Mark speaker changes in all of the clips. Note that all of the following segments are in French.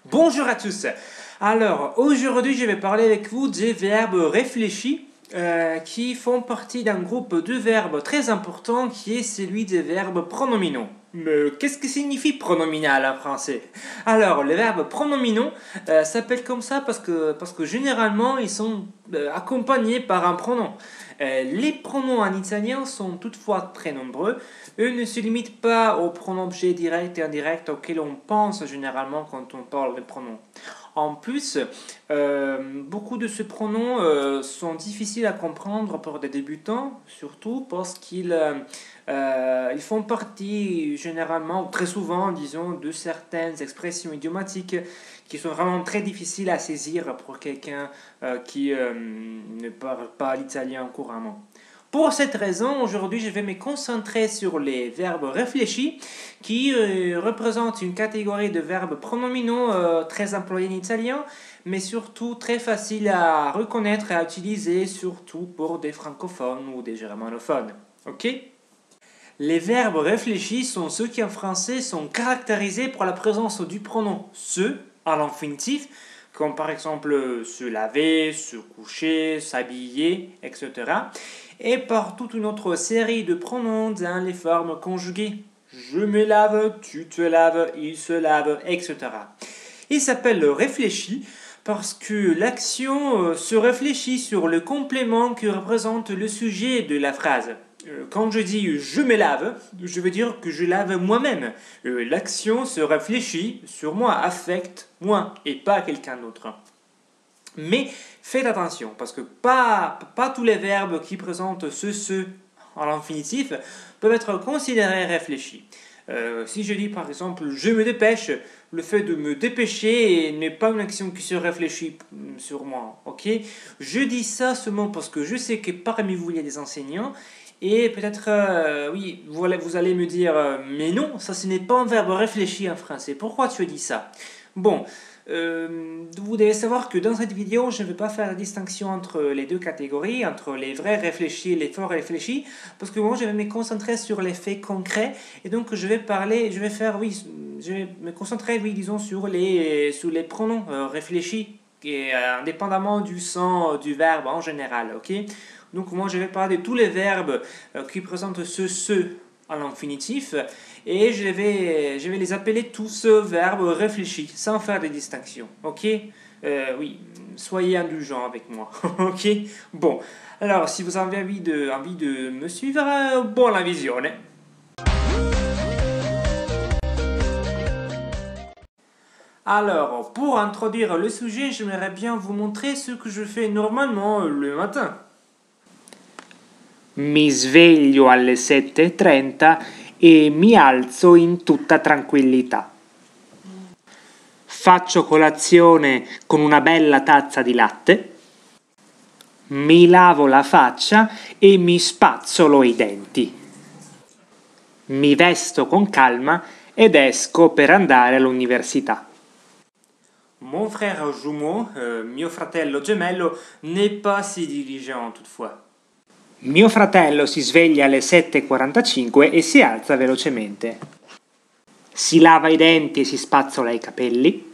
Speaker 1: Bonjour à tous. Alors, aujourd'hui, je vais parler avec vous des verbes réfléchis qui font partie d'un groupe de verbes très important qui est celui des verbes pronominaux. Mais qu'est-ce que signifie pronominal en français? Alors, les verbes pronominaux s'appellent comme ça parce que généralement, ils sont accompagnés par un pronom. Les pronoms en italien sont toutefois très nombreux. Eux ne se limitent pas aux pronoms objets directs et indirects auxquels on pense généralement quand on parle de pronoms. En plus, beaucoup de ces pronoms sont difficiles à comprendre pour des débutants, surtout parce qu'ils ils font partie généralement, très souvent, disons, de certaines expressions idiomatiques qui sont vraiment très difficiles à saisir pour quelqu'un qui ne parle pas l'italien couramment. Pour cette raison, aujourd'hui, je vais me concentrer sur les verbes réfléchis qui représentent une catégorie de verbes pronominaux très employés en italien, mais surtout très faciles à reconnaître et à utiliser, surtout pour des francophones ou des germanophones. Ok? Les verbes réfléchis sont ceux qui en français sont caractérisés par la présence du pronom se à l'infinitif, comme par exemple se laver, se coucher, s'habiller, etc. Et par toute une autre série de pronoms dans les formes conjuguées. Je me lave, tu te laves, il se lave, etc. Il s'appelle réfléchi parce que l'action se réfléchit sur le complément que représente le sujet de la phrase. Quand je dis je me lave, je veux dire que je lave moi-même. L'action se réfléchit sur moi, affecte moi et pas quelqu'un d'autre. Mais faites attention, parce que pas tous les verbes qui présentent ce à l'infinitif peuvent être considérés réfléchis. Si je dis par exemple je me dépêche, le fait de me dépêcher n'est pas une action qui se réfléchit sur moi. Ok? Je dis ça seulement parce que je sais que parmi vous il y a des enseignants et peut-être, oui, vous allez me dire mais non, ça ce n'est pas un verbe réfléchi en français. Pourquoi tu as dit ça? Bon, vous devez savoir que dans cette vidéo, je ne vais pas faire la distinction entre les deux catégories, entre les vrais réfléchis et les faux réfléchis, parce que moi, je vais me concentrer sur les faits concrets, et donc je vais me concentrer, oui, disons, sur les pronoms réfléchis, et, indépendamment du sens du verbe en général, ok? Donc moi, je vais parler de tous les verbes qui présentent ce à l'infinitif et je vais les appeler tous verbes réfléchis sans faire de distinction. Ok? Oui, soyez indulgents avec moi. Ok? Bon, alors si vous avez envie de me suivre, buona visione. Alors, pour introduire le sujet, j'aimerais bien vous montrer ce que je fais normalement le matin.
Speaker 2: Mi sveglio alle 7:30 e mi alzo in tutta tranquillità. Faccio colazione con una bella tazza di latte, mi lavo la faccia e mi spazzolo i denti. Mi vesto con calma ed esco per andare all'università.
Speaker 1: Mon frère jumeau, mio fratello gemello, n'est pas si diligent toutefois.
Speaker 2: Mio fratello si sveglia alle 7:45 e si alza velocemente. Si lava i denti e si spazzola i capelli.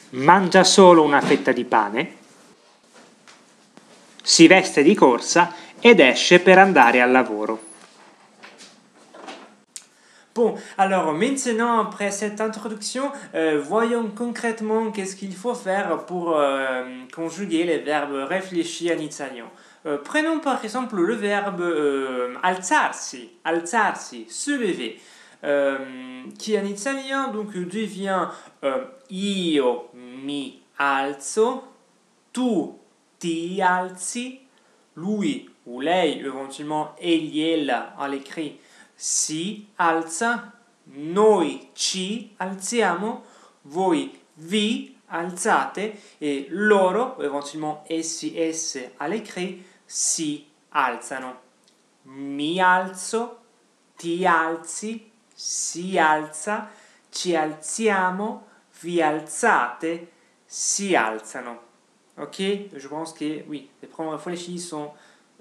Speaker 2: Mangia solo una fetta di pane. Si veste di corsa ed esce per andare al lavoro.
Speaker 1: Bon, alors maintenant, après cette introduction, voyons concrètement qu'est-ce qu'il faut faire pour conjuguer les verbes réfléchis en italien. Prenons par exemple le verbe alzarsi, alzarsi, se lever, qui en italien donc devient io mi alzo, tu ti alzi, lui ou lei, éventuellement egli, ella à l'écrit, si alza, noi ci alziamo, voi vi alzate et loro, éventuellement essi, esse à l'écrit, si alzano. Mi alzo, ti alzi, si alza, ci alziamo, vi alzate, si alzano. Ok? Je pense que oui, les pronoms réfléchis sont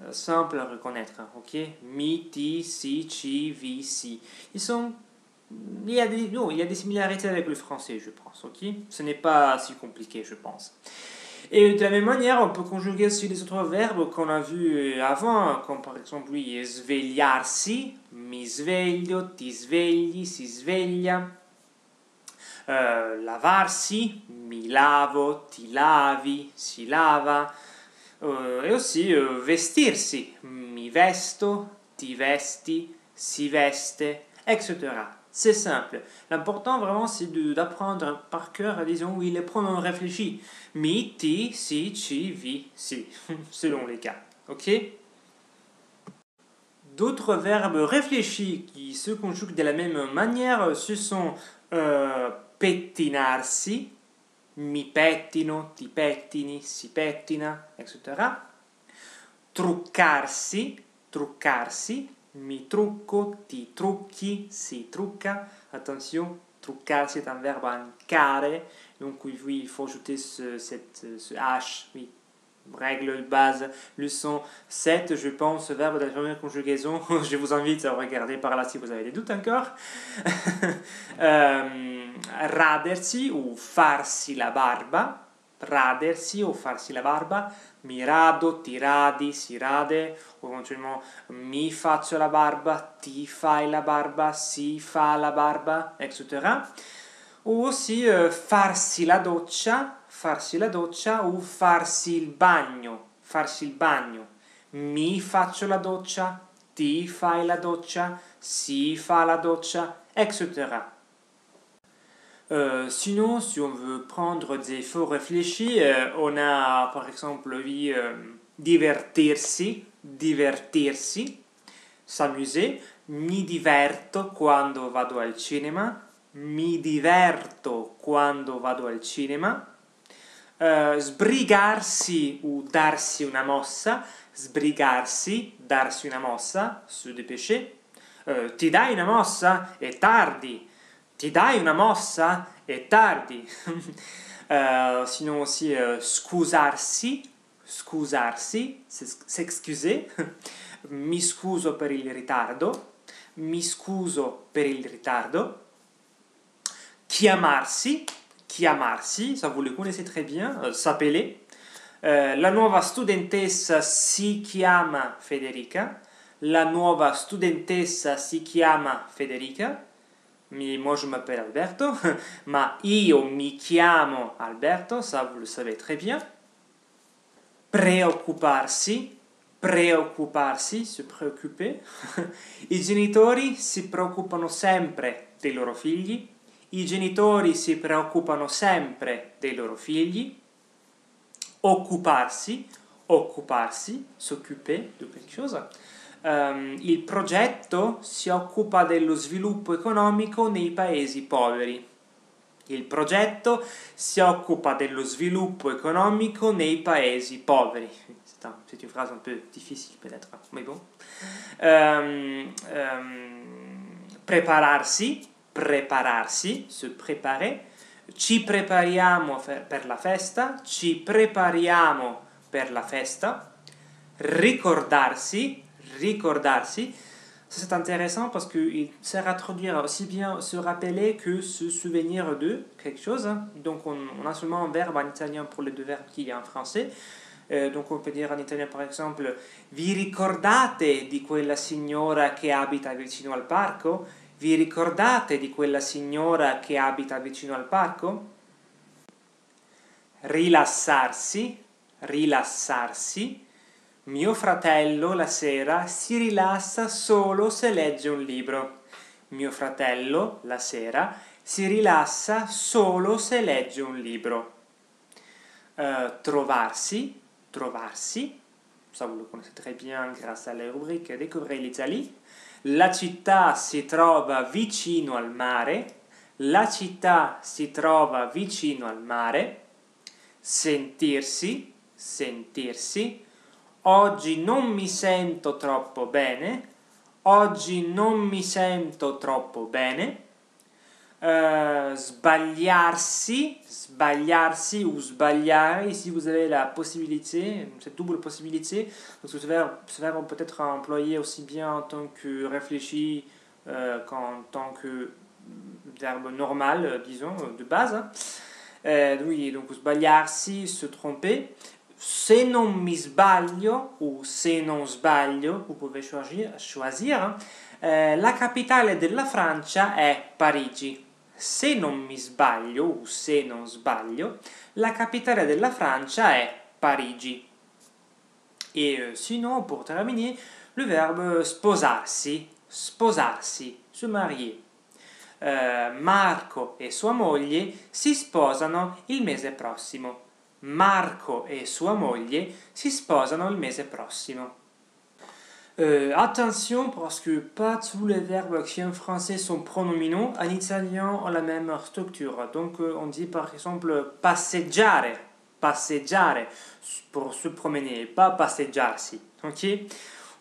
Speaker 1: simples à reconnaître. Ok? Mi, ti, si, ci, vi, si. Ils sont il y a des similarités avec le français, je pense, ok? Ce n'est pas si compliqué, je pense. Et de la même manière, on peut conjuguer aussi les autres verbes qu'on a vus avant, comme par exemple, oui, svegliarsi, mi sveglio, ti svegli, si sveglia. Lavarsi, mi lavo, ti lavi, si lava. Et aussi vestirsi, mi vesto, ti vesti, si veste, etc. C'est simple. L'important vraiment c'est d'apprendre par cœur, disons, oui, les pronoms réfléchis. Mi, ti, si, ci, vi, si, selon les cas. Ok? D'autres verbes réfléchis qui se conjuguent de la même manière, ce sont pettinarsi, mi pettino, ti pettini, si pettina, etc. Truccarsi, truccarsi, mi trucco, ti trucchi, si trucca. Attention, truccarsi est un verbe en carré, donc oui, il faut ajouter ce H, oui. Règle de base, leçon 7, je pense, verbe de la première conjugaison. Je vous invite à regarder par là si vous avez des doutes encore. Radersi ou farsi la barba. Radersi o farsi la barba. Mi rado, ti radi, si rade. O éventuellement mi faccio la barba, ti fai la barba, si fa la barba, etc. O aussi farsi la doccia o farsi il bagno. Mi faccio la doccia, ti fai la doccia, si fa la doccia, etc. Sinon, si on veut prendre des faux réfléchis, on a par exemple oui, divertirsi, s'amuser. Mi diverto quando vado al cinema. Mi diverto quando vado al cinema. Sbrigarsi o darsi una mossa. Sbrigarsi, darsi una mossa, se dépêcher. Ti dai una mossa? È tardi. Ti dai una mossa? È tardi. Sinon aussi scusarsi, s'excuser. Mi scuso per il ritardo. Mi scuso per il ritardo. Chiamarsi, ça vous le connaissez très bien, s'appeler. La nuova studentessa si chiama Federica. La nuova studentessa si chiama Federica. Moi je m'appelle Alberto, ma io mi chiamo Alberto, ça vous le savez très bien. Preoccuparsi, se preoccuper. I genitori si preoccupano sempre dei loro figli. I genitori si preoccupano sempre dei loro figli. Occuparsi, s'occuper di qualcosa. Il progetto si occupa dello sviluppo economico nei paesi poveri. Il progetto si occupa dello sviluppo economico nei paesi poveri. C'est une phrase un peu difficile peut-être, mais bon. Prepararsi, se préparer. Ci prepariamo per la festa. Ricordarsi. Ça, c'est intéressant parce qu'il sert à traduire aussi bien se rappeler que se souvenir de quelque chose. Donc on a seulement un verbe en italien pour les deux verbes qu'il y a en français. Donc on peut dire en italien par exemple vi ricordate di quella signora che abita vicino al parco? Vi ricordate di quella signora che abita vicino al parco? Rilassarsi. Mio fratello la sera si rilassa solo se legge un libro. Mio fratello la sera si rilassa solo se legge un libro. Trovarsi, ça vous le connaissez très bien grâce à la rubrique Découvrez l'Italie. La città si trova vicino al mare. Sentirsi. Oggi non mi sento troppo bene. Sbagliarsi ou sbagliare, ici vous avez la possibilité, cette double possibilité, donc ce verbe peut être employé aussi bien en tant que réfléchi qu'en tant que verbe normal, disons, de base. Hein. Oui, donc sbagliarsi, se tromper. Se non mi sbaglio, ou se non sbaglio, vous pouvez choisir. Hein. La capitale della Francia è Parigi. Se non mi sbaglio, o se non sbaglio, la capitale della Francia è Parigi. Et sinon, pour terminer, le verbe sposarsi, sposarsi, se marier. Marco e sua moglie si sposano il mese prossimo. Marco e sua moglie si sposano il mese prossimo. Attention parce que pas tous les verbes qui en français sont pronominaux, en italien ont la même structure. Donc on dit par exemple passeggiare, passeggiare pour se promener, pas passeggiarsi. Ok?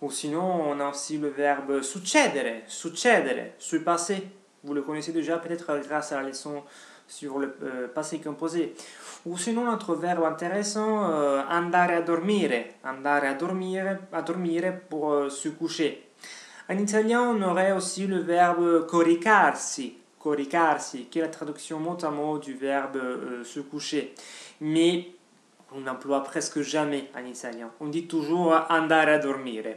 Speaker 1: Ou sinon on a aussi le verbe succedere, succedere, se passer. Vous le connaissez déjà peut-être grâce à la leçon sur le passé composé. Ou sinon notre verbe intéressant, andare a dormire pour se coucher. En italien, on aurait aussi le verbe coricarsi, coricarsi, qui est la traduction mot à mot du verbe se coucher. Mais on n'emploie presque jamais en italien. On dit toujours andare a dormire,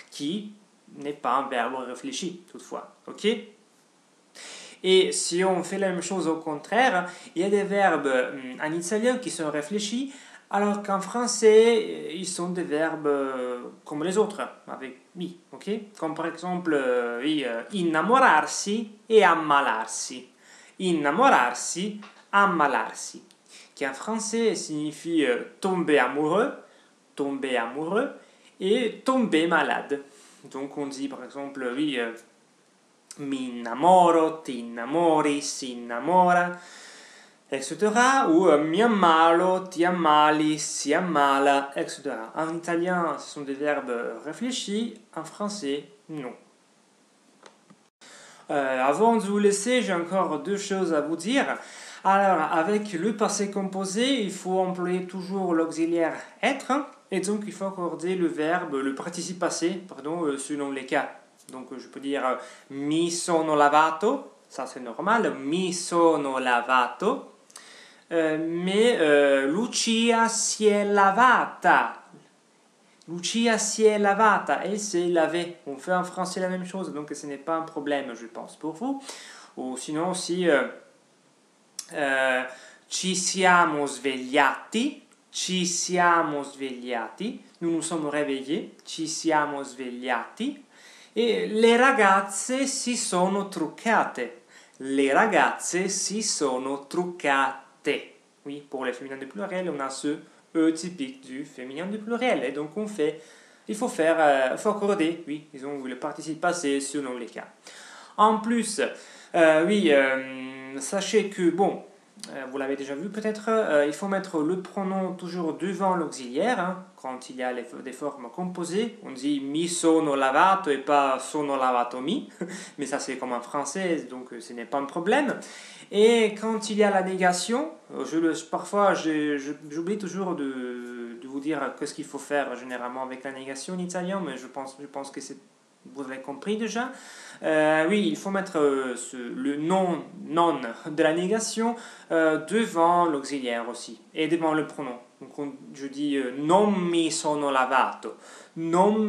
Speaker 1: qui n'est pas un verbe réfléchi, toutefois. Ok? Et si on fait la même chose au contraire, il y a des verbes en italien qui sont réfléchis, alors qu'en français, ils sont des verbes comme les autres, avec mi, ok? Comme par exemple, innamorarsi et ammalarsi. Innamorarsi, ammalarsi. Qui en français signifie tomber amoureux, et tomber malade. Donc on dit par exemple, mi innamoro, ti innamori, si innamora, etc. Ou mi ammalo, ti ammali, si ammala, etc. En italien, ce sont des verbes réfléchis, en français, non. Avant de vous laisser, j'ai encore deux choses à vous dire. Alors, avec le passé composé, il faut employer toujours l'auxiliaire être, et donc il faut accorder le verbe, le participe passé, selon les cas. Donc je peux dire mi sono lavato, ça c'est normal, mi sono lavato, mais Lucia si è lavata. Lucia si è lavata, elle s'est lavée. On fait en français la même chose, donc ce n'est pas un problème, je pense, pour vous. Ou sinon, si ci siamo svegliati, nous nous sommes réveillés, ci siamo svegliati. Et le ragazze si sono truccate. Les ragazze si sono truccate. Oui, pour les féminins du pluriel, on a ce E typique du féminin du pluriel. Et donc il faut accorder, oui, disons le participe passé selon les cas. En plus, sachez que, bon, vous l'avez déjà vu peut-être, il faut mettre le pronom toujours devant l'auxiliaire, hein, quand il y a des formes composées. On dit mi sono lavato et pas sono lavato mi, mais ça c'est comme en français, donc ce n'est pas un problème. Et quand il y a la négation, parfois j'oublie toujours de vous dire qu'est-ce qu'il faut faire généralement avec la négation en italien, mais je pense que vous avez compris déjà. Oui, il faut mettre le non de la négation devant l'auxiliaire aussi, et devant le pronom. Donc je dis non mi sono lavato, non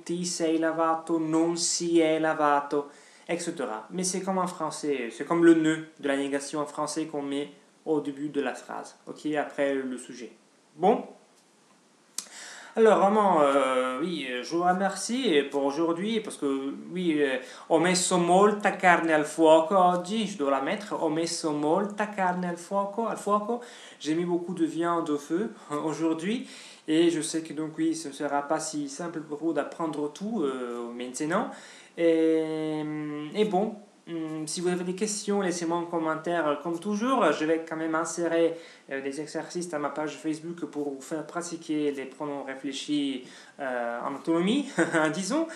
Speaker 1: ti sei lavato, non si è lavato, etc. Mais c'est comme en français, c'est comme le ne de la négation en français qu'on met au début de la phrase, ok, après le sujet. Bon. Alors vraiment, je vous remercie pour aujourd'hui parce que ho messo molta carne al fuoco oggi, je dois la mettre, ho messo molta carne al fuoco, j'ai mis beaucoup de viande au feu aujourd'hui et je sais que donc ce ne sera pas si simple pour vous d'apprendre tout maintenant et bon. Si vous avez des questions, laissez-moi un commentaire comme toujours. Je vais quand même insérer des exercices dans ma page Facebook pour vous faire pratiquer les pronoms réfléchis en autonomie, disons.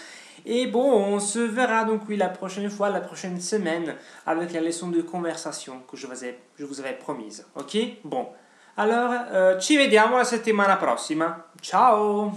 Speaker 1: Et bon, on se verra donc la prochaine fois, la prochaine semaine, avec la leçon de conversation que je vous avais promise. Ok? Bon. Alors, ci vediamo la settimana prossima. Ciao!